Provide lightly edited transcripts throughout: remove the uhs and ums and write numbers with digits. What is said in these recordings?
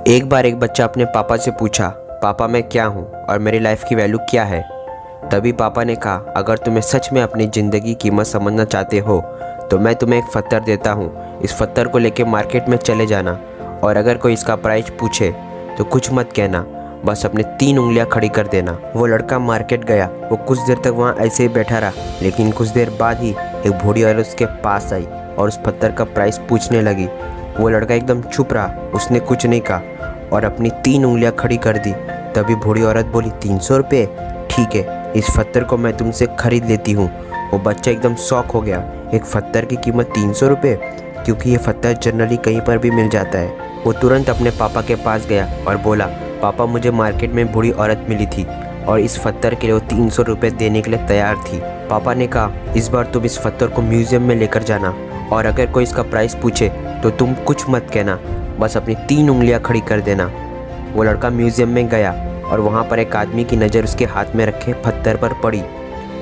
एक बार एक बच्चा अपने पापा से पूछा, पापा मैं क्या हूँ और मेरी लाइफ की वैल्यू क्या है। तभी पापा ने कहा, अगर तुम्हें सच में अपनी ज़िंदगी की कीमत समझना चाहते हो तो मैं तुम्हें एक पत्थर देता हूँ। इस पत्थर को लेकर मार्केट में चले जाना और अगर कोई इसका प्राइस पूछे तो कुछ मत कहना, बस अपनी 3 उंगलियां खड़ी कर देना। वो लड़का मार्केट गया। वो कुछ देर तक वहाँ ऐसे ही बैठा रहा, लेकिन कुछ देर बाद ही एक बूढ़ी औरत उसके पास आई और उस पत्थर का प्राइस पूछने लगी। वो लड़का एकदम चुप रहा, उसने कुछ नहीं कहा और अपनी 3 उंगलियां खड़ी कर दी। तभी बूढ़ी औरत बोली, 300 रुपये? ठीक है, इस पत्थर को मैं तुमसे खरीद लेती हूँ। वो बच्चा एकदम शॉक हो गया, एक पत्थर की कीमत 300 रुपये, क्योंकि ये पत्थर जनरली कहीं पर भी मिल जाता है। वो तुरंत अपने पापा के पास गया और बोला, पापा मुझे मार्केट में बूढ़ी औरत मिली थी और इस पत्थर के लिए वो 300 रुपये देने के लिए तैयार थी। पापा ने कहा, इस बार तुम इस पत्थर को म्यूज़ियम में लेकर जाना और अगर कोई इसका प्राइस पूछे तो तुम कुछ मत कहना, बस अपनी 3 उंगलियां खड़ी कर देना। वो लड़का म्यूज़ियम में गया और वहाँ पर एक आदमी की नज़र उसके हाथ में रखे पत्थर पर पड़ी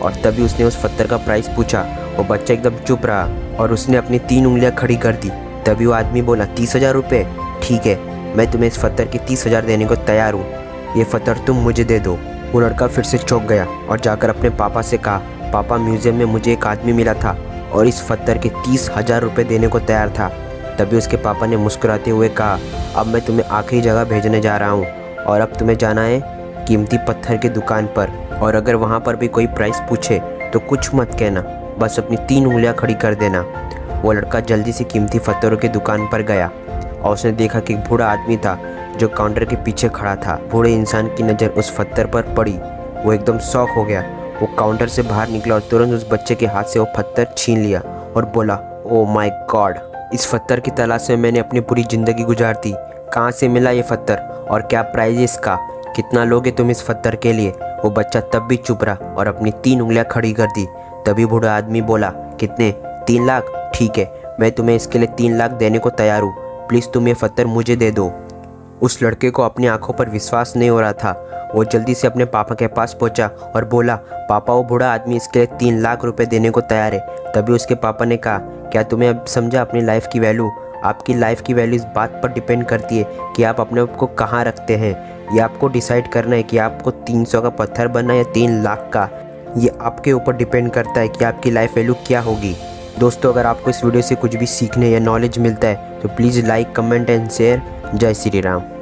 और तभी उसने उस पत्थर का प्राइस पूछा। वो बच्चा एकदम चुप रहा और उसने अपनी 3 उंगलियां खड़ी कर दी। तभी वो आदमी बोला, 30,000 रुपये? ठीक है, मैं तुम्हें इस पत्थर की 30,000 देने को तैयार हूँ, ये पत्थर तुम मुझे दे दो। वो लड़का फिर से चौंक गया और जाकर अपने पापा से कहा, पापा म्यूज़ियम में मुझे एक आदमी मिला था और इस पत्थर के 30,000 रुपये देने को तैयार था। तभी उसके पापा ने मुस्कुराते हुए कहा, अब मैं तुम्हें आखिरी जगह भेजने जा रहा हूँ और अब तुम्हें जाना है कीमती पत्थर की दुकान पर और अगर वहाँ पर भी कोई प्राइस पूछे तो कुछ मत कहना, बस अपनी 3 उंगलियां खड़ी कर देना। वो लड़का जल्दी से कीमती पत्थरों की दुकान पर गया और उसने देखा कि एक बूढ़ा आदमी था जो काउंटर के पीछे खड़ा था। बूढ़े इंसान की नज़र उस पत्थर पर पड़ी। वो एकदम शॉक हो गया। वो काउंटर से बाहर निकला और तुरंत उस बच्चे के हाथ से वो पत्थर छीन लिया और बोला, ओह माय गॉड, इस पत्थर की तलाश में मैंने अपनी पूरी ज़िंदगी गुजार दी। कहाँ से मिला ये पत्थर और क्या प्राइस है इसका? कितना लोगे तुम इस पत्थर के लिए? वो बच्चा तब भी चुप रहा और अपनी 3 उंगलियां खड़ी कर दी। तभी बूढ़ा आदमी बोला, कितने? 3 लाख? ठीक है, मैं तुम्हें इसके लिए 3 लाख देने को तैयार हूँ, प्लीज़ तुम ये पत्थर मुझे दे दो। उस लड़के को अपनी आंखों पर विश्वास नहीं हो रहा था। वो जल्दी से अपने पापा के पास पहुंचा और बोला, पापा वो बूढ़ा आदमी इसके लिए 3 लाख रुपए देने को तैयार है। तभी उसके पापा ने कहा, क्या तुम्हें अब समझा अपनी लाइफ की वैल्यू? आपकी लाइफ की वैल्यू इस बात पर डिपेंड करती है कि आप अपने आप को कहाँ रखते हैं। ये आपको डिसाइड करना है कि आपको 300 का पत्थर बनना या 3 लाख का। ये आपके ऊपर डिपेंड करता है कि आपकी लाइफ वैल्यू क्या होगी। दोस्तों, अगर आपको इस वीडियो से कुछ भी सीखने या नॉलेज मिलता है तो please like, comment and share. जय श्री राम।